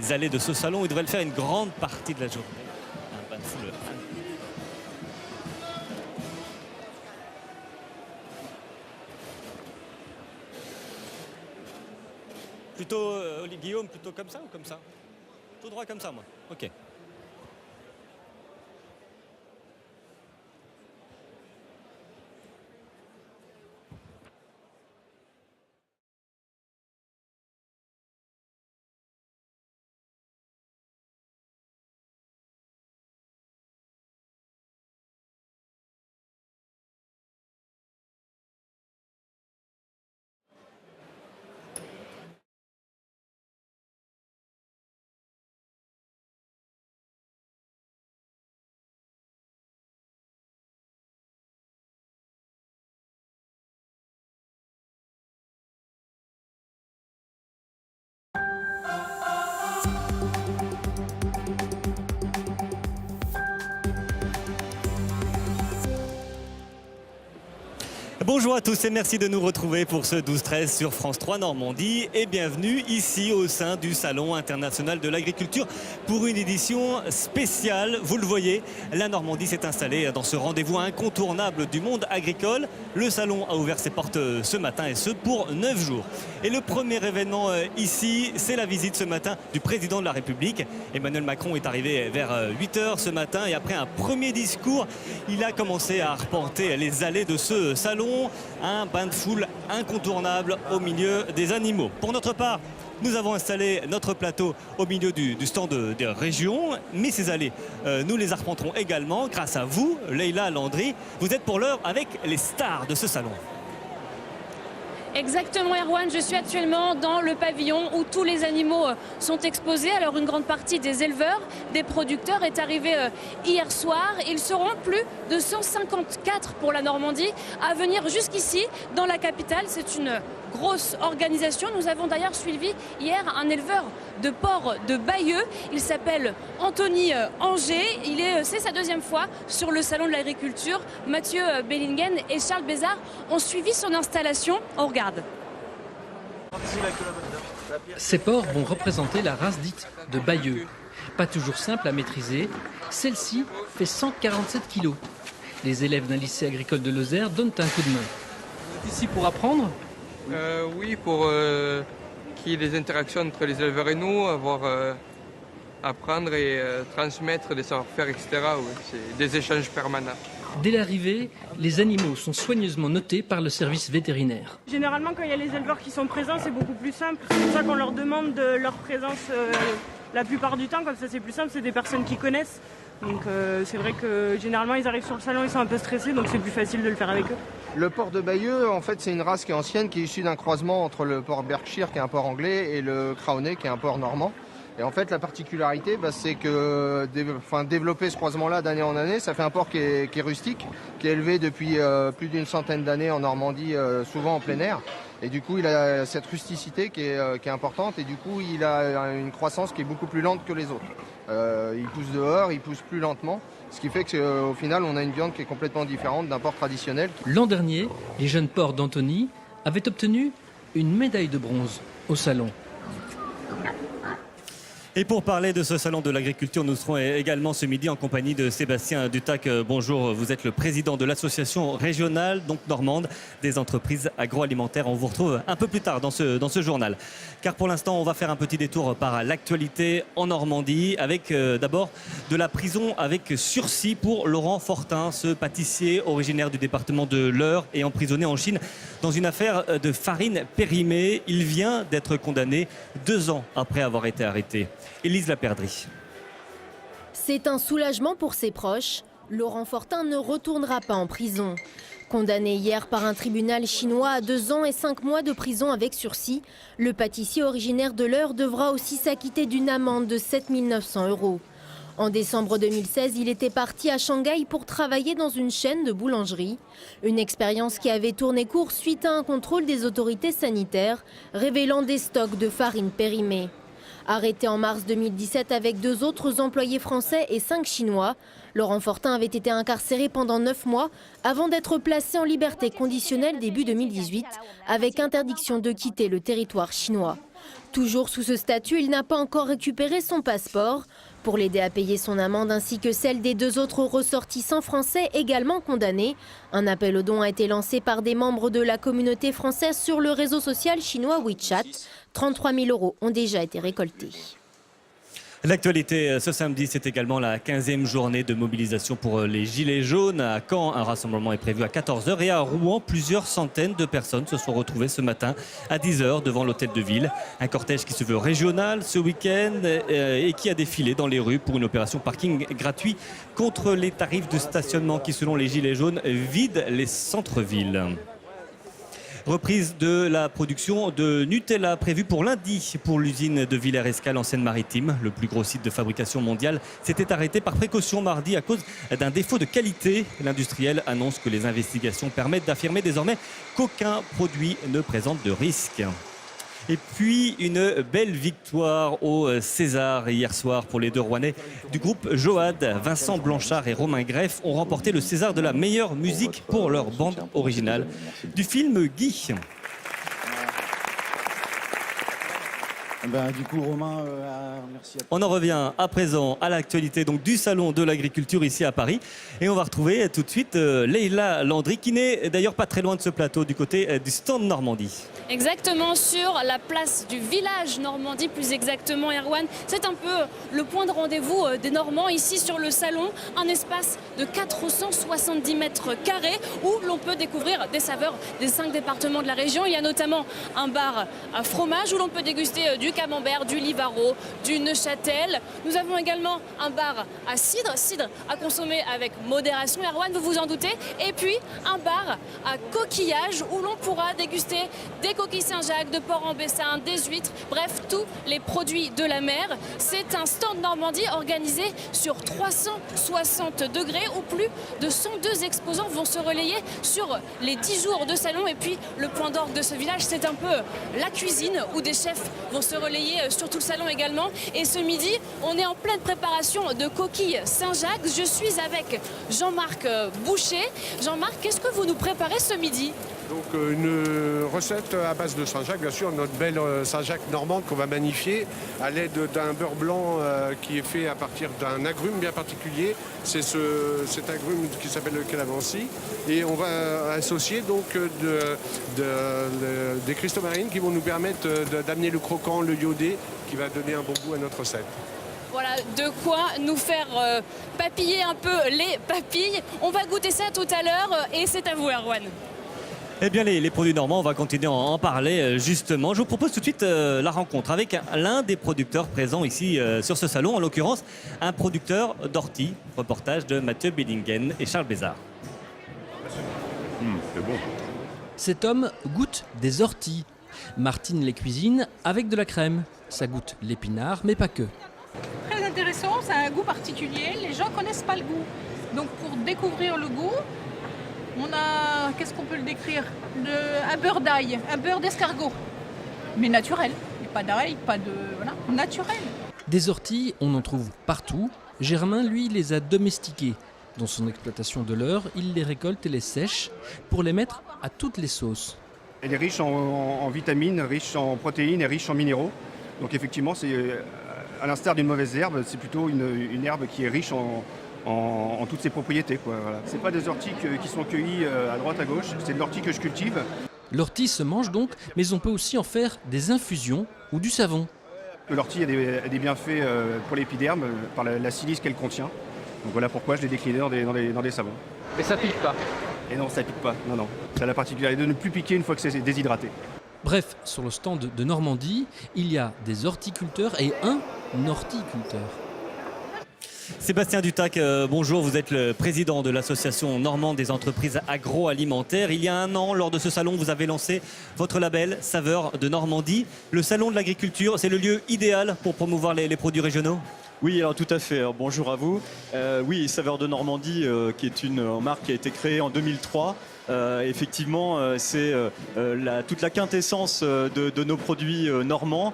les allées de ce salon. Il devrait le faire une grande partie de la journée. Un bain de foule. Plutôt, Guillaume, plutôt comme ça ou comme ça? Tout droit comme ça, moi. Ok. Bonjour à tous et merci de nous retrouver pour ce 12-13 sur France 3 Normandie et bienvenue ici au sein du Salon international de l'agriculture pour une édition spéciale. Vous le voyez, la Normandie s'est installée dans ce rendez-vous incontournable du monde agricole. Le salon a ouvert ses portes ce matin et ce pour 9 jours. Et le premier événement ici, c'est la visite ce matin du président de la République. Emmanuel Macron est arrivé vers 8 h ce matin et après un premier discours, il a commencé à arpenter les allées de ce salon. Un bain de foule incontournable au milieu des animaux. Pour notre part, nous avons installé notre plateau au milieu du stand de région, mais ces allées, nous les arpenterons également grâce à vous, Leïla Landry. Vous êtes pour l'heure avec les stars de ce salon. Exactement Erwan, je suis actuellement dans le pavillon où tous les animaux sont exposés. Alors une grande partie des éleveurs, des producteurs est arrivée hier soir. Ils seront plus de 154 pour la Normandie à venir jusqu'ici dans la capitale. C'est une grosse organisation. Nous avons d'ailleurs suivi hier un éleveur de porc de Bayeux. Il s'appelle Anthony Anger. C'est sa deuxième fois sur le salon de l'agriculture. Mathieu Bellingen et Charles Bézard ont suivi son installation. On regarde. Ces porcs vont représenter la race dite de Bayeux. Pas toujours simple à maîtriser, celle-ci fait 147 kilos. Les élèves d'un lycée agricole de Lozère donnent un coup de main. Vous êtes ici pour apprendre ? Oui, pour qu'il y ait des interactions entre les éleveurs et nous, apprendre et transmettre des savoir-faire, etc. Oui, c'est des échanges permanents. Dès l'arrivée, les animaux sont soigneusement notés par le service vétérinaire. Généralement, quand il y a les éleveurs qui sont présents, c'est beaucoup plus simple. C'est pour ça qu'on leur demande de leur présence la plupart du temps. Comme ça, c'est plus simple, c'est des personnes qui connaissent. Donc c'est vrai que généralement, ils arrivent sur le salon, ils sont un peu stressés, donc c'est plus facile de le faire avec eux. Le porc de Bayeux, en fait, c'est une race qui est ancienne, qui est issue d'un croisement entre le porc Berkshire, qui est un porc anglais, et le Crowley, qui est un porc normand. Et en fait, la particularité, c'est que développer ce croisement-là d'année en année, ça fait un porc qui est rustique, qui est élevé depuis plus d'une centaine d'années en Normandie, souvent en plein air. Et du coup, il a cette rusticité qui est importante, et du coup, il a une croissance qui est beaucoup plus lente que les autres. Il pousse dehors, il pousse plus lentement, ce qui fait qu'au final, on a une viande qui est complètement différente d'un porc traditionnel. L'an dernier, les jeunes porcs d'Antony avaient obtenu une médaille de bronze au salon. Et pour parler de ce salon de l'agriculture, nous serons également ce midi en compagnie de Sébastien Dutac. Bonjour, vous êtes le président de l'association régionale, donc normande, des entreprises agroalimentaires. On vous retrouve un peu plus tard dans ce journal. Car pour l'instant, on va faire un petit détour par l'actualité en Normandie avec d'abord de la prison avec sursis pour Laurent Fortin, ce pâtissier originaire du département de l'Eure et emprisonné en Chine dans une affaire de farine périmée. Il vient d'être condamné 2 ans après avoir été arrêté. Élise Laperdrie. C'est un soulagement pour ses proches. Laurent Fortin ne retournera pas en prison. Condamné hier par un tribunal chinois à 2 ans et 5 mois de prison avec sursis, le pâtissier originaire de l'Eure devra aussi s'acquitter d'une amende de 7 900 €. En décembre 2016, il était parti à Shanghai pour travailler dans une chaîne de boulangerie. Une expérience qui avait tourné court suite à un contrôle des autorités sanitaires, révélant des stocks de farine périmée. Arrêté en mars 2017 avec 2 autres employés français et 5 Chinois, Laurent Fortin avait été incarcéré pendant 9 mois avant d'être placé en liberté conditionnelle début 2018 avec interdiction de quitter le territoire chinois. Toujours sous ce statut, il n'a pas encore récupéré son passeport. Pour l'aider à payer son amende ainsi que celle des 2 autres ressortissants français également condamnés, un appel aux dons a été lancé par des membres de la communauté française sur le réseau social chinois WeChat. 33 000 € ont déjà été récoltés. L'actualité ce samedi, c'est également la 15e journée de mobilisation pour les Gilets jaunes. À Caen, un rassemblement est prévu à 14 h et à Rouen, plusieurs centaines de personnes se sont retrouvées ce matin à 10 h devant l'hôtel de ville. Un cortège qui se veut régional ce week-end et qui a défilé dans les rues pour une opération parking gratuit contre les tarifs de stationnement qui, selon les Gilets jaunes, vident les centres-villes. Reprise de la production de Nutella prévue pour lundi pour l'usine de Villers-Escale en Seine-Maritime. Le plus gros site de fabrication mondial s'était arrêté par précaution mardi à cause d'un défaut de qualité. L'industriel annonce que les investigations permettent d'affirmer désormais qu'aucun produit ne présente de risque. Et puis une belle victoire au César hier soir pour les 2 Rouennais du groupe Joad. Vincent Blanchard et Romain Greff ont remporté le César de la meilleure musique pour leur bande originale du film Guy. Du coup, Romain, merci à toi. On en revient à présent à l'actualité donc du Salon de l'Agriculture ici à Paris. Et on va retrouver tout de suite Leïla Landry qui n'est d'ailleurs pas très loin de ce plateau du côté du stand Normandie. Exactement, sur la place du village Normandie, plus exactement, Erwan. C'est un peu le point de rendez-vous des Normands ici sur le salon. Un espace de 470 mètres carrés où l'on peut découvrir des saveurs des 5 départements de la région. Il y a notamment un bar à fromage où l'on peut déguster du camembert, du livaro, du Neuchâtel. Nous avons également un bar à cidre à consommer avec modération, Erwan, vous vous en doutez. Et puis un bar à coquillages où l'on pourra déguster des coquilles Saint-Jacques, de porc en Bessin, des huîtres, bref, tous les produits de la mer. C'est un stand Normandie organisé sur 360 degrés où plus de 102 exposants vont se relayer sur les 10 jours de salon. Et puis le point d'orgue de ce village, c'est un peu la cuisine où des chefs vont se relayer sur tout le salon également. Et ce midi, on est en pleine préparation de coquilles Saint-Jacques. Je suis avec Jean-Marc Boucher. Jean-Marc, qu'est-ce que vous nous préparez ce midi ? Donc une recette à base de Saint-Jacques, bien sûr, notre belle Saint-Jacques normande qu'on va magnifier à l'aide d'un beurre blanc qui est fait à partir d'un agrume bien particulier. C'est cet agrume qui s'appelle le calamansi. Et on va associer donc des cristaux marines qui vont nous permettre d'amener le croquant, le iodé, qui va donner un bon goût à notre recette. Voilà, de quoi nous faire papiller un peu les papilles. On va goûter ça tout à l'heure et c'est à vous, Erwan. Eh bien, les produits normands, on va continuer à en parler justement. Je vous propose tout de suite la rencontre avec l'un des producteurs présents ici sur ce salon, en l'occurrence un producteur d'orties. Reportage de Mathieu Bellingen et Charles Bézard. C'est bon. Cet homme goûte des orties. Martine les cuisine avec de la crème. Ça goûte l'épinard, mais pas que. Très intéressant, ça a un goût particulier. Les gens connaissent pas le goût. Donc pour découvrir le goût, on a, qu'est-ce qu'on peut le décrire ? Un beurre d'ail, un beurre d'escargot, mais naturel. Et pas d'ail, pas de... Voilà, naturel. Des orties, on en trouve partout. Germain, lui, les a domestiquées. Dans son exploitation de l'Eure, il les récolte et les sèche pour les mettre à toutes les sauces. Elle est riche en vitamines, riche en protéines et riche en minéraux. Donc effectivement, c'est à l'instar d'une mauvaise herbe, c'est plutôt une herbe qui est riche en toutes ses propriétés, quoi. Voilà. Ce n'est pas des orties qui sont cueillies à droite à gauche, c'est de l'ortie que je cultive. L'ortie se mange donc, mais on peut aussi en faire des infusions ou du savon. L'ortie a des bienfaits pour l'épiderme par la silice qu'elle contient. Donc voilà pourquoi je l'ai décliné dans des savons. Et ça pique pas? Et non, ça pique pas, non. Ça a la particularité de ne plus piquer une fois que c'est déshydraté. Bref, sur le stand de Normandie, il y a des horticulteurs et un horticulteur. Sébastien Dutac, bonjour, vous êtes le président de l'association normande des entreprises agroalimentaires. Il y a un an, lors de ce salon, vous avez lancé votre label Saveurs de Normandie. Le salon de l'agriculture, c'est le lieu idéal pour promouvoir les produits régionaux ? Oui, alors tout à fait. Alors, bonjour à vous. Oui, Saveurs de Normandie, qui est une marque qui a été créée en 2003 Effectivement, c'est toute la quintessence de nos produits normands,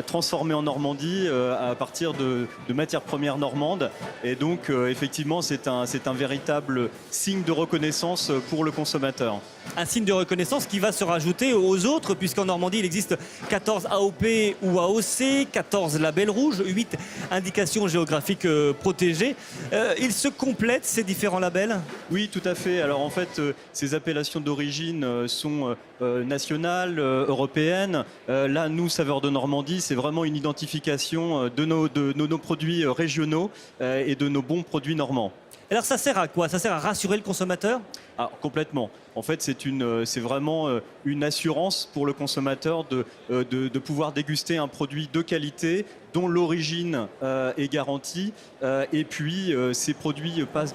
transformés en Normandie à partir de matières premières normandes. Et donc, effectivement, c'est un véritable signe de reconnaissance pour le consommateur. Un signe de reconnaissance qui va se rajouter aux autres, puisqu'en Normandie, il existe 14 AOP ou AOC, 14 labels rouges, 8 indications géographiques protégées. Ils se complètent, ces différents labels ? Oui, tout à fait. Alors en fait, ces appellations d'origine sont nationales, européennes. Là, nous, Saveurs de Normandie, c'est vraiment une identification de nos produits régionaux et de nos bons produits normands. Alors ça sert à quoi? Ça sert à rassurer le consommateur? Ah, complètement. En fait, c'est vraiment une assurance pour le consommateur de pouvoir déguster un produit de qualité dont l'origine est garantie. Et puis, ces produits passent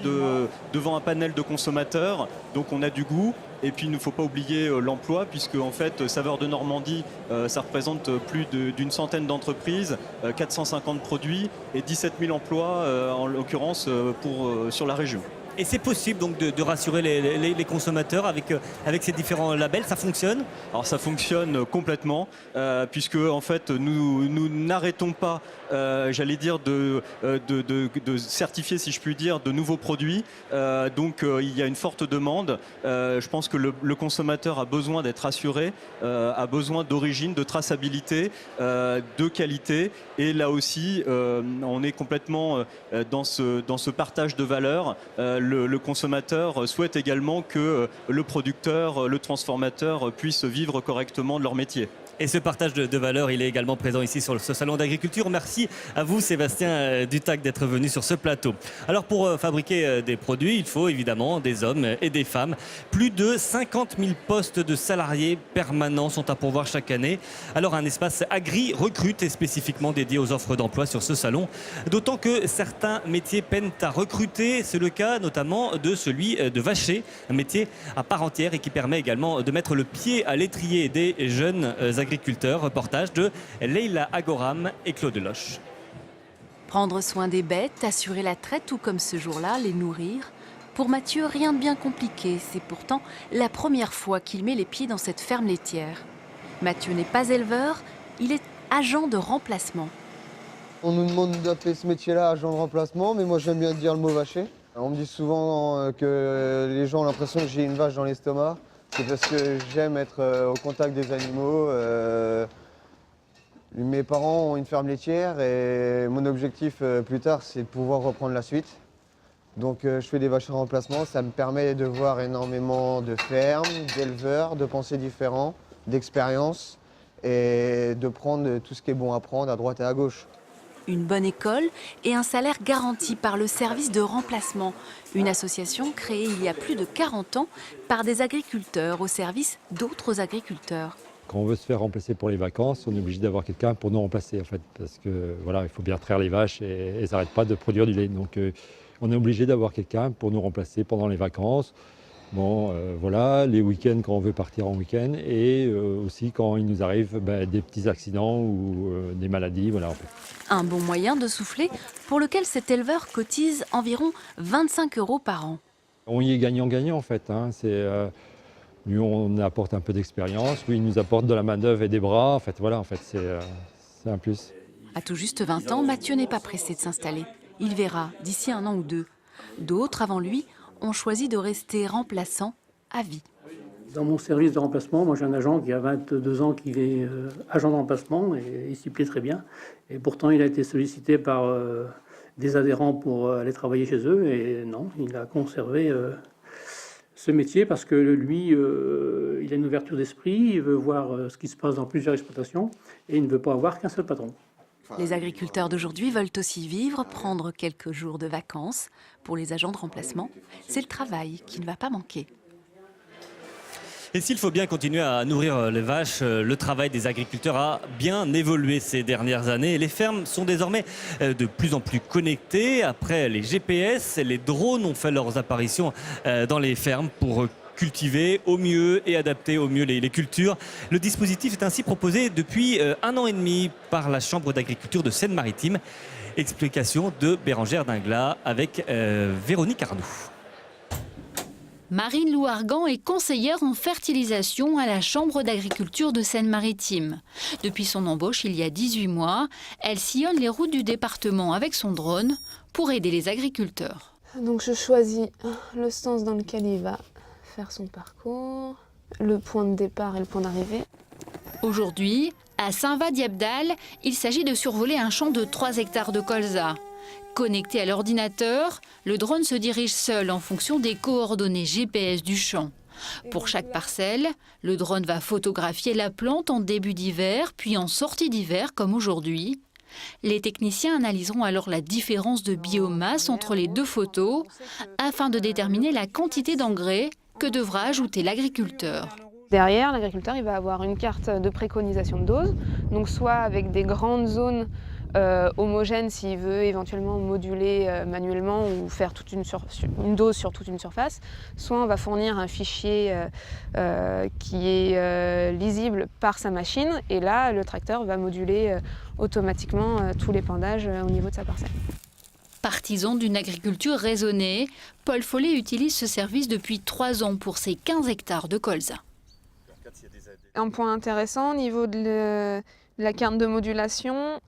devant un panel de consommateurs. Donc, on a du goût. Et puis, il ne faut pas oublier l'emploi, puisque en fait, Saveurs de Normandie, ça représente plus d'une centaine d'entreprises, 450 produits et 17 000 emplois, en l'occurrence, sur la région. Et c'est possible donc de rassurer les consommateurs avec ces différents labels, ça fonctionne? Alors ça fonctionne complètement, puisque en fait nous n'arrêtons pas, j'allais dire, de certifier, si je puis dire, de nouveaux produits. Donc il y a une forte demande. Je pense que le consommateur a besoin d'être assuré, a besoin d'origine, de traçabilité, de qualité. Et là aussi, on est complètement dans ce partage de valeurs. Le consommateur souhaite également que le producteur, le transformateur puissent vivre correctement de leur métier. Et ce partage de valeurs, il est également présent ici sur ce salon d'agriculture. Merci à vous, Sébastien Dutac, d'être venu sur ce plateau. Alors, pour fabriquer des produits, il faut évidemment des hommes et des femmes. Plus de 50 000 postes de salariés permanents sont à pourvoir chaque année. Alors, un espace Agri recrute est spécifiquement dédié aux offres d'emploi sur ce salon. D'autant que certains métiers peinent à recruter. C'est le cas notamment de celui de vacher, un métier à part entière et qui permet également de mettre le pied à l'étrier des jeunes agriculteurs. Reportage de Leïla Agoram et Claude Loche. Prendre soin des bêtes, assurer la traite ou comme ce jour-là, les nourrir. Pour Mathieu, rien de bien compliqué. C'est pourtant la première fois qu'il met les pieds dans cette ferme laitière. Mathieu n'est pas éleveur, il est agent de remplacement. On nous demande d'appeler ce métier-là agent de remplacement, mais moi j'aime bien dire le mot vacher. On me dit souvent que les gens ont l'impression que j'ai une vache dans l'estomac. C'est parce que j'aime être au contact des animaux. Mes parents ont une ferme laitière et mon objectif plus tard, c'est de pouvoir reprendre la suite. Donc je fais des vaches en remplacement, ça me permet de voir énormément de fermes, d'éleveurs, de pensées différents, d'expériences et de prendre tout ce qui est bon à prendre à droite et à gauche. Une bonne école et un salaire garanti par le service de remplacement. Une association créée il y a plus de 40 ans par des agriculteurs au service d'autres agriculteurs. Quand on veut se faire remplacer pour les vacances, on est obligé d'avoir quelqu'un pour nous remplacer en fait. Parce que voilà, il faut bien traire les vaches et elles n'arrêtent pas de produire du lait. Donc on est obligé d'avoir quelqu'un pour nous remplacer pendant les vacances. Bon, voilà, les week-ends quand on veut partir en week-end et aussi quand il nous arrive des petits accidents ou des maladies. Voilà, en fait. Un bon moyen de souffler pour lequel cet éleveur cotise environ 25 € par an. On y est gagnant-gagnant en fait. Hein. Lui, on apporte un peu d'expérience, lui, il nous apporte de la main-d'œuvre et des bras. En fait, voilà, en fait, c'est un plus. À tout juste 20 ans, Mathieu n'est pas pressé de s'installer. Il verra d'ici 1 an ou 2. D'autres, avant lui, ont choisi de rester remplaçant à vie. Dans mon service de remplacement, moi j'ai un agent qui a 22 ans qui est agent de remplacement et il s'y plaît très bien. Et pourtant il a été sollicité par des adhérents pour aller travailler chez eux et non, il a conservé ce métier parce que lui, il a une ouverture d'esprit, il veut voir ce qui se passe dans plusieurs exploitations et il ne veut pas avoir qu'un seul patron. Les agriculteurs d'aujourd'hui veulent aussi vivre, prendre quelques jours de vacances. Pour les agents de remplacement, c'est le travail qui ne va pas manquer. Et s'il faut bien continuer à nourrir les vaches, le travail des agriculteurs a bien évolué ces dernières années. Les fermes sont désormais de plus en plus connectées. Après les GPS, les drones ont fait leurs apparitions dans les fermes pour cultiver au mieux et adapter au mieux les cultures. Le dispositif est ainsi proposé depuis 1 an et demi par la Chambre d'agriculture de Seine-Maritime. Explication de Bérangère Dinglas avec Véronique Arnoux. Marine Louargan est conseillère en fertilisation à la Chambre d'agriculture de Seine-Maritime. Depuis son embauche il y a 18 mois, elle sillonne les routes du département avec son drone pour aider les agriculteurs. Donc je choisis le sens dans lequel il va faire son parcours, le point de départ et le point d'arrivée. Aujourd'hui, à Saint-Va-Diabdal, il s'agit de survoler un champ de 3 hectares de colza. Connecté à l'ordinateur, le drone se dirige seul en fonction des coordonnées GPS du champ. Pour chaque parcelle, le drone va photographier la plante en début d'hiver, puis en sortie d'hiver, comme aujourd'hui. Les techniciens analyseront alors la différence de biomasse entre les 2 photos afin de déterminer la quantité d'engrais que devra ajouter l'agriculteur. Derrière, l'agriculteur il va avoir une carte de préconisation de dose, donc soit avec des grandes zones homogène s'il veut éventuellement moduler manuellement ou faire toute une dose sur toute une surface, soit on va fournir un fichier qui est lisible par sa machine et là le tracteur va moduler automatiquement tous l'épandages au niveau de sa parcelle. Partisan d'une agriculture raisonnée, Paul Follet utilise ce service depuis 3 ans pour ses 15 hectares de colza. Un point intéressant au niveau de la carte de modulation,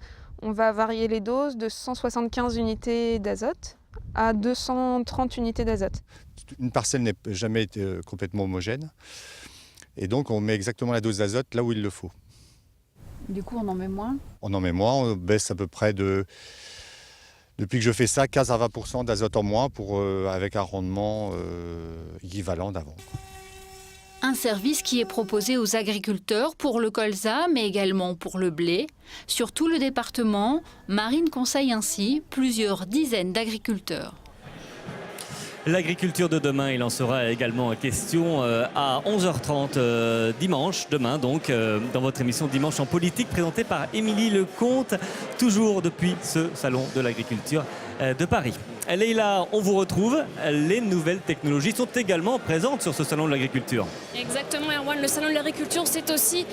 on va varier les doses de 175 unités d'azote à 230 unités d'azote. Une parcelle n'a jamais été complètement homogène. Et donc on met exactement la dose d'azote là où il le faut. Du coup, on en met moins? On en met moins, on baisse à peu près depuis que je fais ça, 15 à 20% d'azote en moins avec un rendement équivalent d'avant. Un service qui est proposé aux agriculteurs pour le colza, mais également pour le blé. Sur tout le département, Marine conseille ainsi plusieurs dizaines d'agriculteurs. L'agriculture de demain, il en sera également question à 11h30 dimanche, demain donc, dans votre émission Dimanche en politique, présentée par Émilie Lecomte, toujours depuis ce salon de l'agriculture de Paris. Leïla, on vous retrouve. Les nouvelles technologies sont également présentes sur ce salon de l'agriculture. Exactement, Erwan. Le salon de l'agriculture, c'est aussi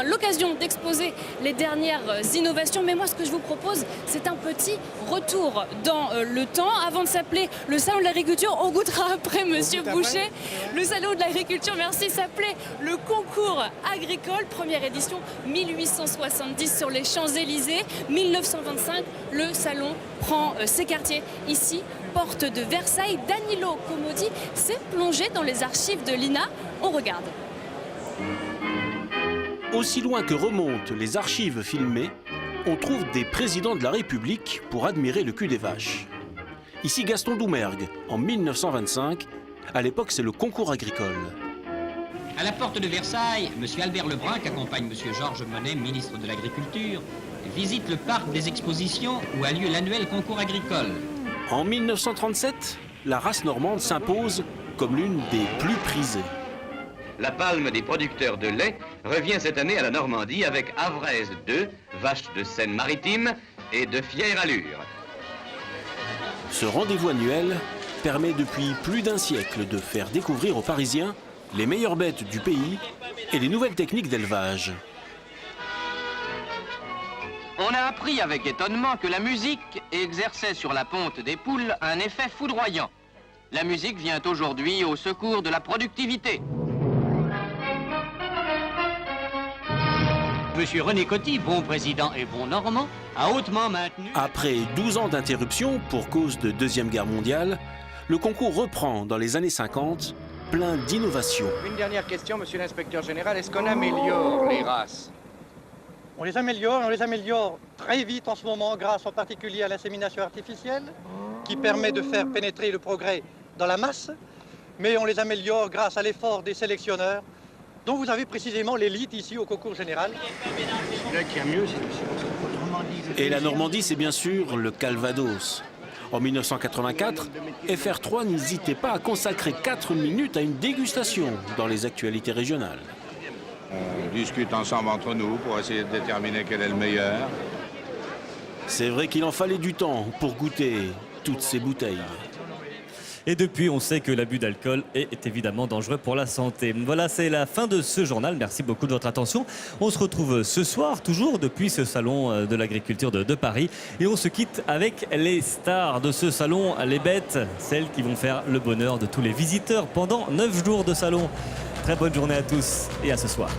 l'occasion d'exposer les dernières innovations. Mais moi, ce que je vous propose, c'est un petit retour dans le temps. Avant de s'appeler le salon de l'agriculture, on goûtera après, Monsieur Boucher. Le salon de l'agriculture, merci, s'appelait le concours agricole. Première édition, 1870 sur les Champs-Élysées. 1925, le salon prend ses quartiers. Ici, porte de Versailles. Danilo Comodi s'est plongé dans les archives de l'INA. On regarde. Aussi loin que remontent les archives filmées, on trouve des présidents de la République pour admirer le cul des vaches. Ici Gaston Doumergue, en 1925. À l'époque, c'est le concours agricole. À la porte de Versailles, M. Albert Lebrun, qui accompagne M. Georges Monnet, ministre de l'Agriculture, visite le parc des expositions où a lieu l'annuel concours agricole. En 1937, la race normande s'impose comme l'une des plus prisées. La palme des producteurs de lait revient cette année à la Normandie avec Havraise 2, vache de Seine-Maritime et de fière allure. Ce rendez-vous annuel permet depuis plus d'un siècle de faire découvrir aux Parisiens les meilleures bêtes du pays et les nouvelles techniques d'élevage. On a appris avec étonnement que la musique exerçait sur la ponte des poules un effet foudroyant. La musique vient aujourd'hui au secours de la productivité. Monsieur René Coty, bon président et bon normand, a hautement maintenu... Après 12 ans d'interruption pour cause de Deuxième Guerre mondiale, le concours reprend dans les années 50, plein d'innovations. Une dernière question, monsieur l'inspecteur général. Est-ce qu'on améliore les races ? On les améliore très vite en ce moment grâce en particulier à l'insémination artificielle qui permet de faire pénétrer le progrès dans la masse, mais on les améliore grâce à l'effort des sélectionneurs dont vous avez précisément l'élite ici au concours général. Et la Normandie, c'est bien sûr le Calvados. En 1984, FR3 n'hésitait pas à consacrer 4 minutes à une dégustation dans les actualités régionales. On discute ensemble entre nous pour essayer de déterminer quel est le meilleur. C'est vrai qu'il en fallait du temps pour goûter toutes ces bouteilles. Et depuis, on sait que l'abus d'alcool est évidemment dangereux pour la santé. Voilà, c'est la fin de ce journal. Merci beaucoup de votre attention. On se retrouve ce soir, toujours depuis ce salon de l'agriculture de Paris. Et on se quitte avec les stars de ce salon, les bêtes, celles qui vont faire le bonheur de tous les visiteurs pendant 9 jours de salon. Très bonne journée à tous et à ce soir.